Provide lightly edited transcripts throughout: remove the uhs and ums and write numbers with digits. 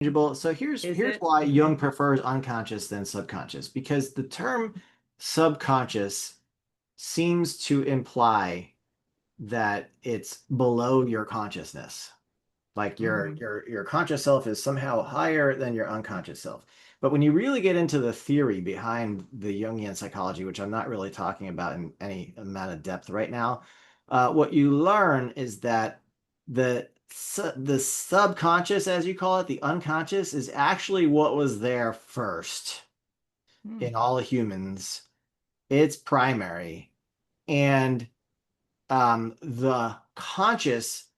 So here's Is here's it? why Jung prefers unconscious than subconscious, because the term subconscious seems to imply that it's below your consciousness. Like your Mhm. your your conscious self is somehow higher than your unconscious self. But when you really get into the theory behind the Jungian psychology, which I'm not really talking about in any amount of depth right now, what you learn is that the subconscious, as you call it, the unconscious, is actually what was there first Hmm. in all humans. It's primary, and the consciousness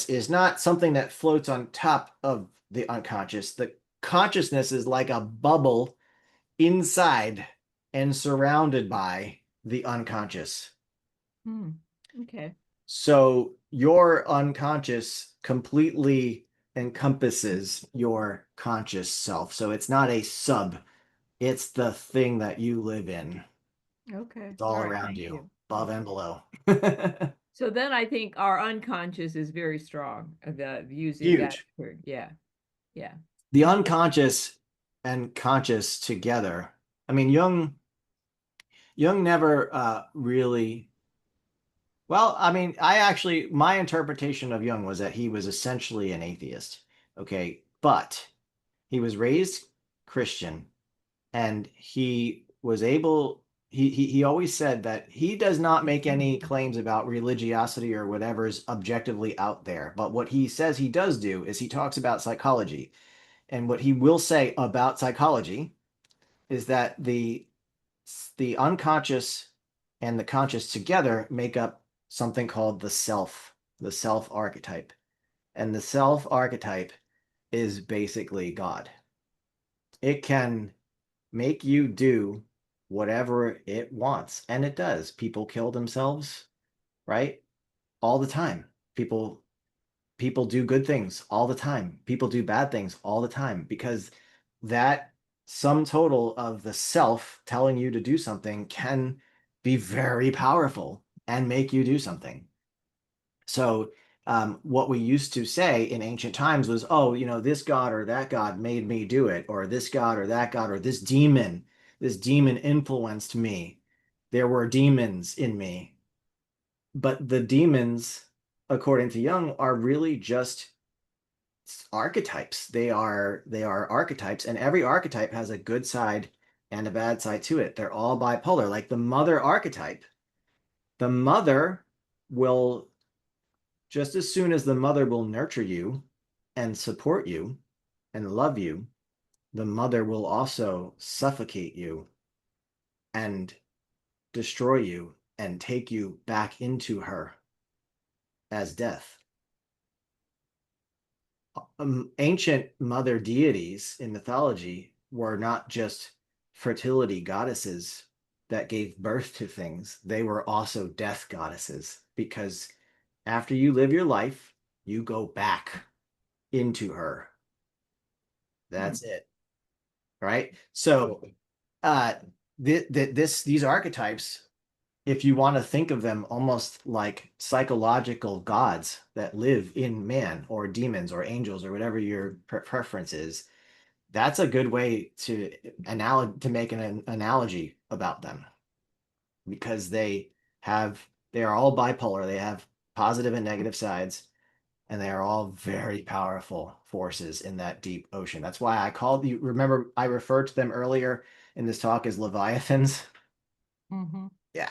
is not something that floats on top of the unconscious. The consciousness is like a bubble inside and surrounded by the unconscious. Hmm. Okay. So your unconscious completely encompasses your conscious self. So it's not a sub, it's the thing that you live in. Okay. It's All all right. around Thank you, you. above and below. So then I think our unconscious is very strong. The using that Huge. word. Yeah. Yeah. The unconscious and conscious together. I mean, Jung never really. Well, I mean, my interpretation of Jung was that he was essentially an atheist. Okay, but he was raised Christian, and he was able. He always said that he does not make any claims about religiosity or whatever's objectively out there. But what he says he does do is he talks about psychology. And what he will say about psychology is that the unconscious and the conscious together make up something called the self archetype. And the self archetype is basically God. It can make you do whatever it wants, and it does. People kill themselves, right? All the time. People do good things all the time. People do bad things all the time because that sum total of the self telling you to do something can be very powerful and make you do something. So, what we used to say in ancient times was, oh, this god or that god made me do it, or this god or that god, or this demon influenced me. There were demons in me. But the demons, according to Jung, are really just archetypes. They are archetypes, and every archetype has a good side and a bad side to it. They're all bipolar. Like the mother archetype, the mother will just as soon as the mother will nurture you and support you and love you, the mother will also suffocate you and destroy you and take you back into her as death. Ancient mother deities in mythology were not just fertility goddesses that gave birth to things, they were also death goddesses because after you live your life, you go back into her. Hmm. That's it. Right? So, uh, these archetypes, if you want to think of them almost like psychological gods that live in man or demons or angels or whatever your preference is, that's a good way to make an analogy about them because they are all bipolar. They have positive and negative sides, and they are all very powerful forces in that deep ocean. That's why I called you. Remember, I referred to them earlier in this talk as Leviathans. Hmm. Yeah.